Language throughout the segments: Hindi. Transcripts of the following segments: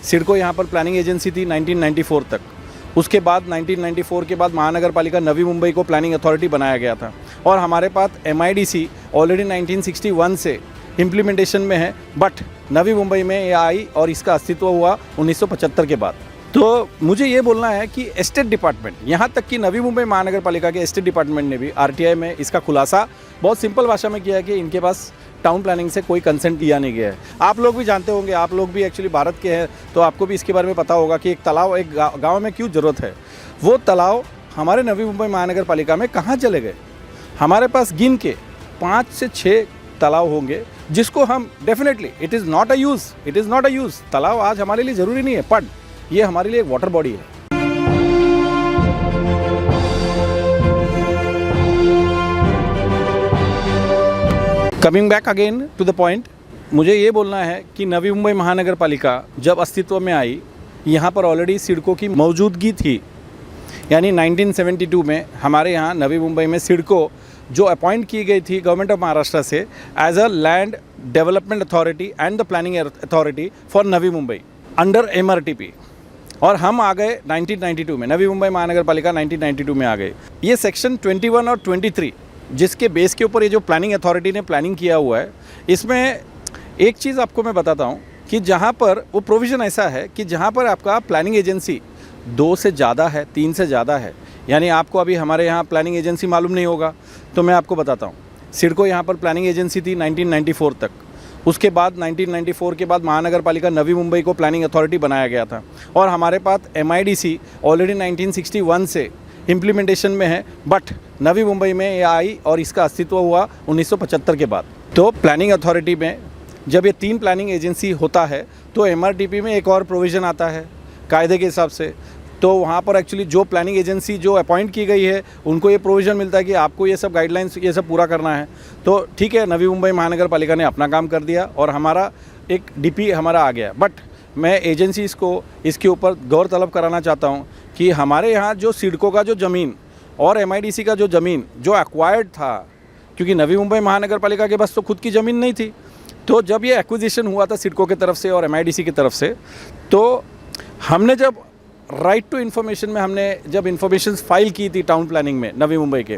सिडको यहाँ पर प्लानिंग एजेंसी थी 1994 तक। उसके बाद 1994 के बाद महानगर पालिका नवी मुंबई को प्लानिंग अथॉरिटी बनाया गया था और हमारे पास MIDC ऑलरेडी 1961 से इम्प्लीमेंटेशन में है, बट नवी मुंबई में ये आई और इसका अस्तित्व हुआ 1975 के बाद। तो मुझे ये बोलना है कि एस्टेट डिपार्टमेंट, यहाँ तक कि नवी मुंबई महानगर पालिका के एस्टेट डिपार्टमेंट ने भी RTI में इसका खुलासा बहुत सिंपल भाषा में किया है कि इनके पास टाउन प्लानिंग से कोई कंसेंट लिया नहीं गया है। आप लोग भी जानते होंगे, आप लोग भी एक्चुअली भारत के हैं, तो आपको भी इसके बारे में पता होगा कि एक तालाब एक गाँव में क्यों ज़रूरत है। वो तालाब हमारे नवी मुंबई महानगर पालिका में कहाँ चले गए? हमारे पास गिन के 5 से 6 तालाब होंगे जिसको हम definitely it is not a use. तालाब आज हमारे लिए ज़रूरी नहीं है, पर ये हमारे लिए एक वाटर बॉडी है। Coming back again to the point, मुझे ये बोलना है कि नवी मुंबई महानगर पालिका जब अस्तित्व में आई, यहाँ पर ऑलरेडी सिडको की मौजूदगी थी। यानी 1972 में हमारे यहाँ नवी मुंबई में सिडको जो अपॉइंट की गई थी गवर्नमेंट ऑफ महाराष्ट्र से as a land development authority and the planning authority for Navi Mumbai under MRTP, और हम आ गए 1992 में, नवी मुंबई महानगर पालिका 1992 में आ गए। ये सेक्शन 21 और 23 जिसके बेस के ऊपर ये जो प्लानिंग अथॉरिटी ने प्लानिंग किया हुआ है, इसमें एक चीज़ आपको मैं बताता हूँ कि जहाँ पर वो प्रोविज़न ऐसा है कि जहाँ पर आपका प्लानिंग एजेंसी 2 से ज़्यादा है, 3 से ज़्यादा है, यानी आपको अभी हमारे यहाँ प्लानिंग एजेंसी मालूम नहीं होगा, तो मैं आपको बताता हूँ। सिडको यहाँ पर प्लानिंग एजेंसी थी 1994 तक। उसके बाद 1994 के बाद महानगर पालिका नवी मुंबई को प्लानिंग अथॉरिटी बनाया गया था और हमारे पास MIDC ऑलरेडी 1961 से इम्प्लीमेंटेशन में है, बट नवी मुंबई में ये आई और इसका अस्तित्व हुआ 1975 के बाद। तो प्लानिंग अथॉरिटी में जब ये 3 प्लानिंग एजेंसी होता है तो MRTP में एक और प्रोविज़न आता है कायदे के हिसाब से। तो वहाँ पर एक्चुअली जो प्लानिंग एजेंसी जो अपॉइंट की गई है उनको ये प्रोविज़न मिलता है कि आपको ये सब गाइडलाइंस ये सब पूरा करना है। तो ठीक है, नवी मुंबई महानगर पालिका ने अपना काम कर दिया और हमारा एक DP हमारा आ गया। बट मैं एजेंसीज़ को इसके ऊपर गौर तलब कराना चाहता हूँ कि हमारे यहाँ जो सिडको का जो ज़मीन और MIDC का जो ज़मीन जो एक्वायर्ड था, क्योंकि नवी मुंबई महानगर पालिका के पास तो खुद की ज़मीन नहीं थी, तो जब ये एक्विजिशन हुआ था सिडको की तरफ से और MIDC की तरफ से, तो हमने जब राइट टू इन्फॉर्मेशन में हमने जब इन्फॉर्मेशन फाइल की थी टाउन प्लानिंग में नवी मुंबई के,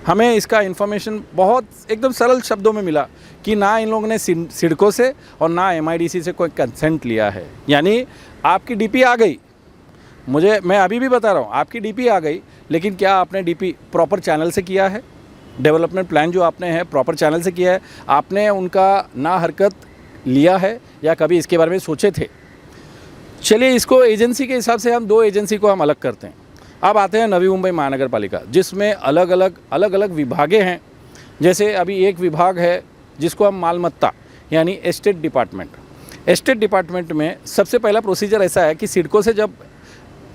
हमें इसका इन्फॉर्मेशन बहुत एकदम सरल शब्दों में मिला कि ना इन लोगों ने सिडको से और ना MIDC से कोई कंसेंट लिया है। यानी आपकी DP आ गई, मैं अभी भी बता रहा हूँ, आपकी DP आ गई, लेकिन क्या आपने DP प्रॉपर चैनल से किया है? डेवलपमेंट प्लान जो आपने है प्रॉपर चैनल से किया है? आपने उनका ना हरकत लिया है या कभी इसके बारे में सोचे थे? चलिए, इसको एजेंसी के हिसाब से हम 2 एजेंसी को हम अलग करते हैं। अब आते हैं नवी मुंबई महानगर पालिका, जिसमें अलग अलग विभागें हैं। जैसे अभी एक विभाग है जिसको हम मालमत्ता यानी एस्टेट डिपार्टमेंट। एस्टेट डिपार्टमेंट में सबसे पहला प्रोसीजर ऐसा है कि सिडको से जब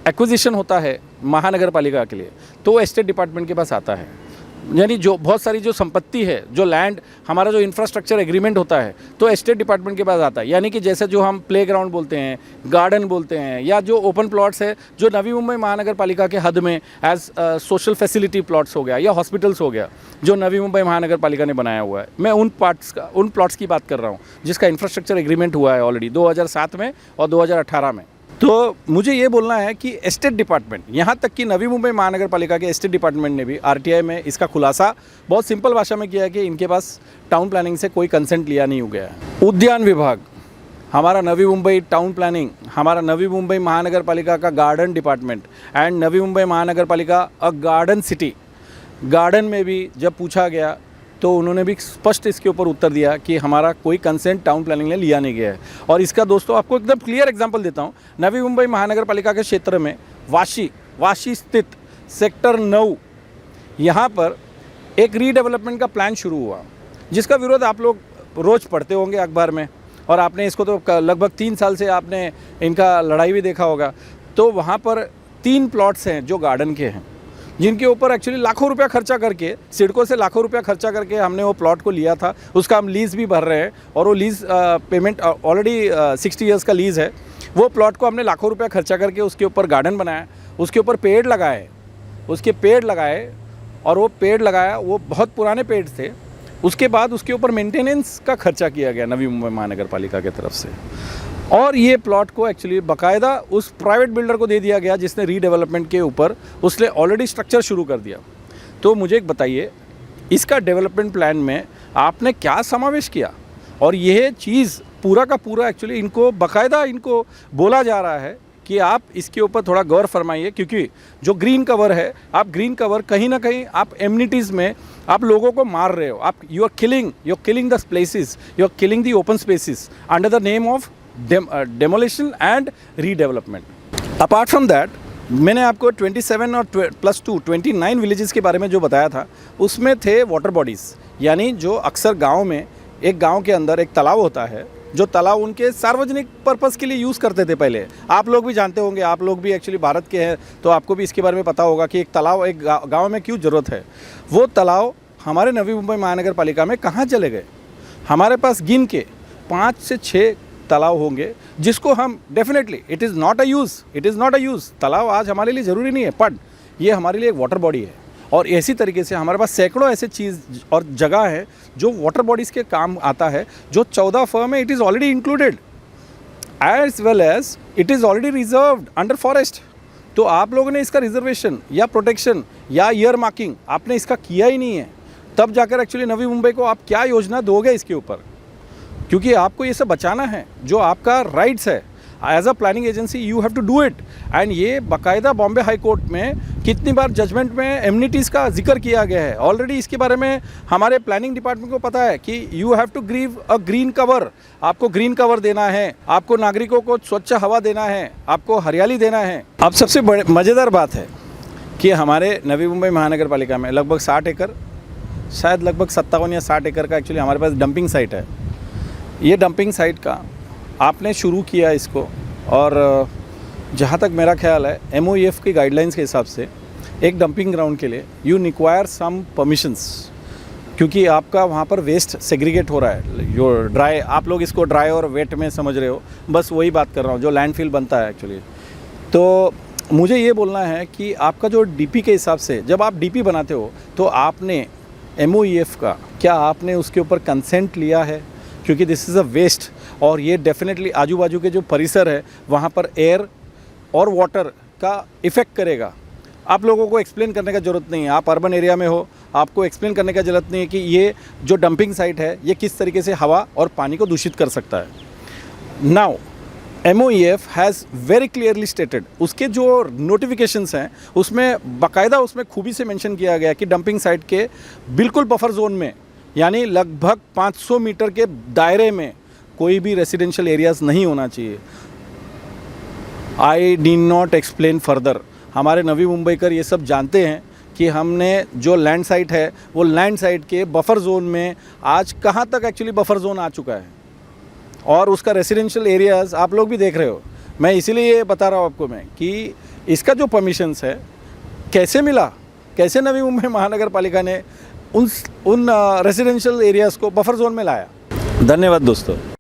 एक्विजिशन होता है महानगर पालिका के लिए तो वो एस्टेट डिपार्टमेंट के पास आता है। यानी जो बहुत सारी जो संपत्ति है, जो लैंड, हमारा जो इंफ्रास्ट्रक्चर एग्रीमेंट होता है तो एस्टेट डिपार्टमेंट के पास आता है। यानी कि जैसे जो हम प्लेग्राउंड बोलते हैं, गार्डन बोलते हैं, या जो ओपन प्लॉट्स है जो नवी मुंबई महानगर पालिका के हद में एज सोशल फैसिलिटी प्लॉट्स हो गया या हॉस्पिटल्स हो गया जो नवी मुंबई महानगर पालिका ने बनाया हुआ है। मैं उन प्लॉट्स की बात कर रहा हूँ जिसका इंफ्रास्ट्रक्चर एग्रीमेंट हुआ है ऑलरेडी 2007 में और 2018 में। तो मुझे ये बोलना है कि एस्टेट डिपार्टमेंट, यहाँ तक कि नवी मुंबई महानगर पालिका के एस्टेट डिपार्टमेंट ने भी RTI में इसका खुलासा बहुत सिंपल भाषा में किया है कि इनके पास टाउन प्लानिंग से कोई कंसेंट लिया नहीं हो गया है। उद्यान विभाग, हमारा नवी मुंबई टाउन प्लानिंग, हमारा नवी मुंबई महानगर पालिका का garden department and Navi Mumbai महानगर पालिका अ गार्डन सिटी। गार्डन में भी जब पूछा गया तो उन्होंने भी स्पष्ट इसके ऊपर उत्तर दिया कि हमारा कोई कंसेंट टाउन प्लानिंग ने लिया नहीं गया है। और इसका दोस्तों आपको एकदम क्लियर एग्जांपल देता हूँ। नवी मुंबई महानगर पालिका के क्षेत्र में वाशी स्थित सेक्टर 9, यहाँ पर एक रीडेवलपमेंट का प्लान शुरू हुआ जिसका विरोध आप लोग रोज़ पढ़ते होंगे अखबार में, और आपने इसको तो लगभग 3 साल से आपने इनका लड़ाई भी देखा होगा। तो वहाँ पर 3 प्लॉट्स हैं जो गार्डन के हैं, जिनके ऊपर एक्चुअली लाखों रुपया खर्चा करके, सिडको से लाखों रुपया खर्चा करके हमने वो प्लॉट को लिया था। उसका हम लीज़ भी भर रहे हैं और वो लीज़ पेमेंट ऑलरेडी 60 ईयर्स का लीज़ है। वो प्लॉट को हमने लाखों रुपया खर्चा करके उसके ऊपर गार्डन बनाया, उसके ऊपर पेड़ लगाए और वो पेड़ लगाया, वो बहुत पुराने पेड़ थे। उसके बाद उसके ऊपर मेंटेनेंस का खर्चा किया गया नवी मुंबई महानगर पालिका की तरफ से। और ये प्लॉट को एक्चुअली बाकायदा उस प्राइवेट बिल्डर को दे दिया गया जिसने रीडेवलपमेंट के ऊपर उसने ऑलरेडी स्ट्रक्चर शुरू कर दिया। तो मुझे एक बताइए, इसका डेवलपमेंट प्लान में आपने क्या समावेश किया? और यह चीज़ पूरा का पूरा एक्चुअली इनको बाकायदा इनको बोला जा रहा है कि आप इसके ऊपर थोड़ा गौर फरमाइए, क्योंकि जो ग्रीन कवर है, आप ग्रीन कवर कहीं ना कहीं आप एमिनिटीज़ में आप लोगों को मार रहे हो। आप you are killing the places, you are killing the open spaces under the name of demolition and redevelopment. Apart from that, मैंने आपको 27 और +2 29 विलेजेस के बारे में जो बताया था, उसमें थे वाटर बॉडीज़, यानी जो अक्सर गांव में एक गांव के अंदर एक तालाब होता है, जो तालाब उनके सार्वजनिक पर्पस के लिए यूज़ करते थे पहले। आप लोग भी जानते होंगे, आप लोग भी एक्चुअली भारत के हैं तो आपको भी इसके बारे में पता होगा कि एक तालाब एक गाँव में क्यों ज़रूरत है। वो तालाब हमारे नवी मुंबई महानगर पालिका में कहाँ चले गए? हमारे पास गिन के 5 से 6 तालाब होंगे जिसको हम definitely it is not a use. तालाब आज हमारे लिए ज़रूरी नहीं है, बट ये हमारे लिए एक वाटर बॉडी है। और इसी तरीके से हमारे पास सैकड़ों ऐसे चीज़ और जगह है जो वाटर बॉडीज़ के काम आता है, जो 14 फर्म है, it is already included as well as it is already reserved under forest. तो आप लोगों ने इसका रिजर्वेशन या प्रोटेक्शन या ईयर मार्किंग आपने इसका किया ही नहीं है, तब जाकर एक्चुअली नवी मुंबई को आप क्या योजना दोगे इसके ऊपर? क्योंकि आपको ये सब बचाना है, जो आपका राइट्स है as a planning agency, you have to do it. And ये बाकायदा बॉम्बे हाई कोर्ट में कितनी बार जजमेंट में एमिनिटीज़ का जिक्र किया गया है ऑलरेडी। इसके बारे में हमारे प्लानिंग डिपार्टमेंट को पता है कि you have to give a green cover, आपको ग्रीन कवर देना है, आपको नागरिकों को स्वच्छ हवा देना है, आपको हरियाली देना है। अब सबसे बड़े मज़ेदार बात है कि हमारे नवी मुंबई महानगर पालिका में लगभग 60 एकड़, शायद लगभग 57 या 60 एकड़ का एक्चुअली हमारे पास डंपिंग साइट है। ये डंपिंग साइट का आपने शुरू किया इसको, और जहाँ तक मेरा ख्याल है MOEF की गाइडलाइंस के हिसाब से एक डंपिंग ग्राउंड के लिए यू रिक्वायर सम परमिशंस, क्योंकि आपका वहाँ पर वेस्ट सेग्रीगेट हो रहा है। जो ड्राई, आप लोग इसको ड्राई और वेट में समझ रहे हो, बस वही बात कर रहा हूँ जो लैंडफिल बनता है एक्चुअली। तो मुझे ये बोलना है कि आपका जो DP के हिसाब से, जब आप DP बनाते हो तो आपने MOEF का क्या आपने उसके ऊपर कंसेंट लिया है? क्योंकि दिस इज़ अ वेस्ट, और ये डेफिनेटली आजू बाजू के जो परिसर है वहाँ पर एयर और वाटर का इफ़ेक्ट करेगा। आप लोगों को एक्सप्लेन करने का ज़रूरत नहीं है, आप अर्बन एरिया में हो, आपको एक्सप्लेन करने का ज़रूरत नहीं है कि ये जो डंपिंग साइट है ये किस तरीके से हवा और पानी को दूषित कर सकता है। Now MOEF has very clearly stated, उसके जो नोटिफिकेशंस हैं उसमें बाकायदा उसमें खूबी से मेंशन किया गया कि डंपिंग साइट के बिल्कुल बफर जोन में, यानी लगभग 500 मीटर के दायरे में कोई भी रेसिडेंशियल एरियाज़ नहीं होना चाहिए। I need not explain further, हमारे नवी मुंबईकर ये सब जानते हैं कि हमने जो लैंड साइट है वो लैंड साइट के बफर जोन में आज कहाँ तक एक्चुअली बफर जोन आ चुका है, और उसका रेसिडेंशियल एरियाज़ आप लोग भी देख रहे हो। मैं इसीलिए ये बता रहा हूँ आपको मैं कि इसका जो परमिशंस है कैसे मिला, कैसे नवी मुंबई महानगर पालिका ने उन रेसिडेंशियल एरियाज़ को बफर जोन में लाया। धन्यवाद दोस्तों।